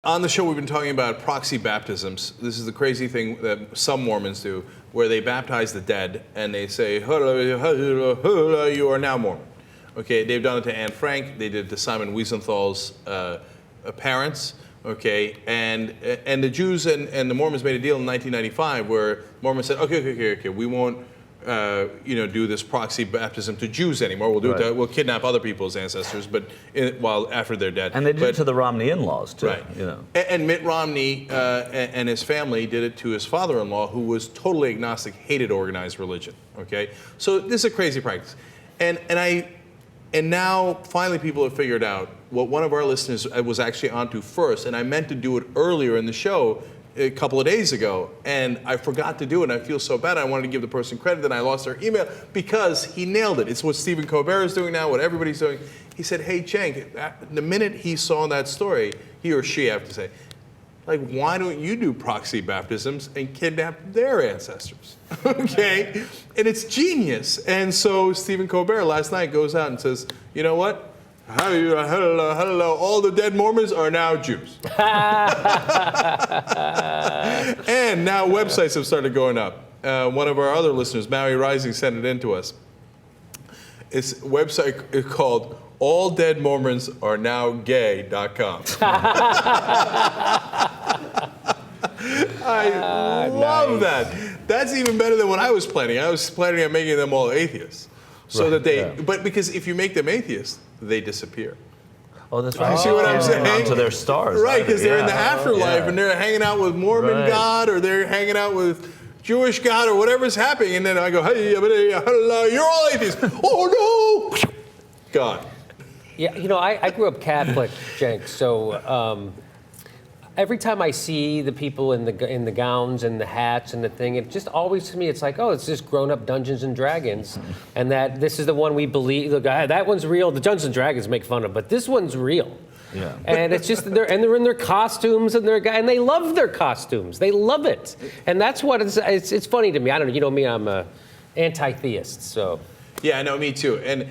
On the show, we've been talking about proxy baptisms. This is the crazy thing that some Mormons do, where they baptize the dead and they say, you are now Mormon. Okay, they've done it to Anne Frank. They did it to Simon Wiesenthal's parents. Okay, and the Jews and the Mormons made a deal in 1995 where Mormons said, okay, we won't do this proxy baptism to Jews anymore. We'll do it. We'll kidnap other people's ancestors, but while after they're dead. And they did it to the Romney in-laws too. Right. And Mitt Romney and his family did it to his father-in-law, who was totally agnostic, hated organized religion. Okay, so this is a crazy practice, and now finally people have figured out what one of our listeners was actually onto first, and I meant to do it earlier in the show a couple of days ago, and I forgot to do it, and I feel so bad. I wanted to give the person credit, and I lost their email because he nailed it. It's what Stephen Colbert is doing now, what everybody's doing. He said, hey, Cenk, the minute he saw that story, he or she, I have to say, like, why don't you do proxy baptisms and kidnap their ancestors? Okay? And it's genius. And so Stephen Colbert last night goes out and says, you know what? Hello, all the dead Mormons are now Jews. And now websites have started going up. One of our other listeners, Maui Rising, sent it in to us. It's a website called alldeadmormonsarenowgay.com. I love that. That's even better than what I was planning. I was planning on making them all atheists. So that they, but because if you make them atheists, they disappear. Oh, that's right. You see what I'm saying? Onto their stars. Right, because they're in the afterlife and they're hanging out with Mormon God or they're hanging out with Jewish God or whatever's happening. And then I go, hey, hello, you're all atheists. Oh, no. God. Yeah, I grew up Catholic, Cenk, so every time I see the people in the gowns and the hats and the thing, it just always to me it's like, oh, it's just grown-up Dungeons and Dragons, and that this is the one we believe. Look, that one's real. The Dungeons and Dragons make fun of, but this one's real. Yeah. And it's just they're in their costumes and they love their costumes. They love it, and that's what it's funny to me. I don't know. You know me, I'm a anti-theist, so. Yeah, I know, me too, and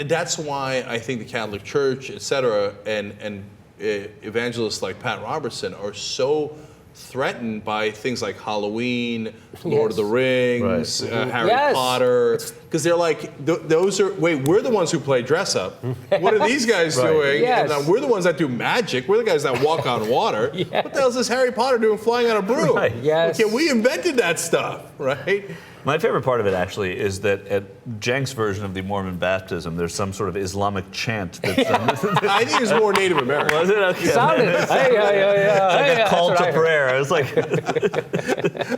that's why I think the Catholic Church, et cetera, and evangelists like Pat Robertson are so threatened by things like Halloween, Lord of the Rings, Harry Potter, because they're like, those are, we're the ones who play dress up. What are these guys doing? Yes. And we're the ones that do magic. We're the guys that walk on water. What the hell is this Harry Potter doing flying on a broom? Yes. Okay, we invented that stuff, right? My favorite part of it actually is that at Cenk's version of the Mormon baptism, there's some sort of Islamic chant. That's, I think it's more Native American. Was it? Okay. Sounded. Like a call to prayer. I was like,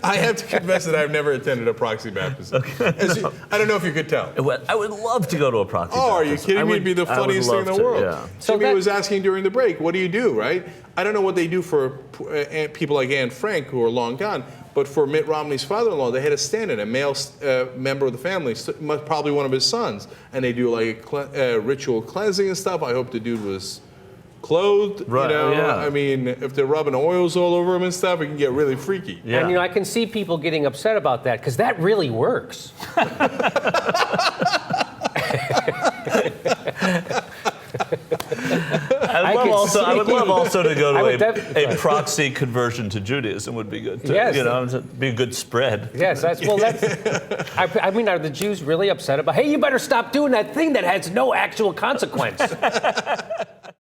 I have to confess that I've never attended a proxy baptism. I don't know if you could tell. I would love to go to a proxy baptism. Are you kidding me? It'd be the funniest thing in the world. Yeah. So Jimmy was asking during the break, what do you do, right? I don't know what they do for people like Anne Frank, who are long gone, but for Mitt Romney's father-in-law, they had a stand-in, a male member of the family, probably one of his sons, and they do like a ritual cleansing and stuff. I hope the dude was clothed, right, I mean, if they're rubbing oils all over him and stuff, it can get really freaky. Yeah. And I can see people getting upset about that, because that really works. I would love also to go to a proxy conversion to Judaism would be good too. Yes. Be a good spread. Yes, I mean, are the Jews really upset about, hey, you better stop doing that thing that has no actual consequence?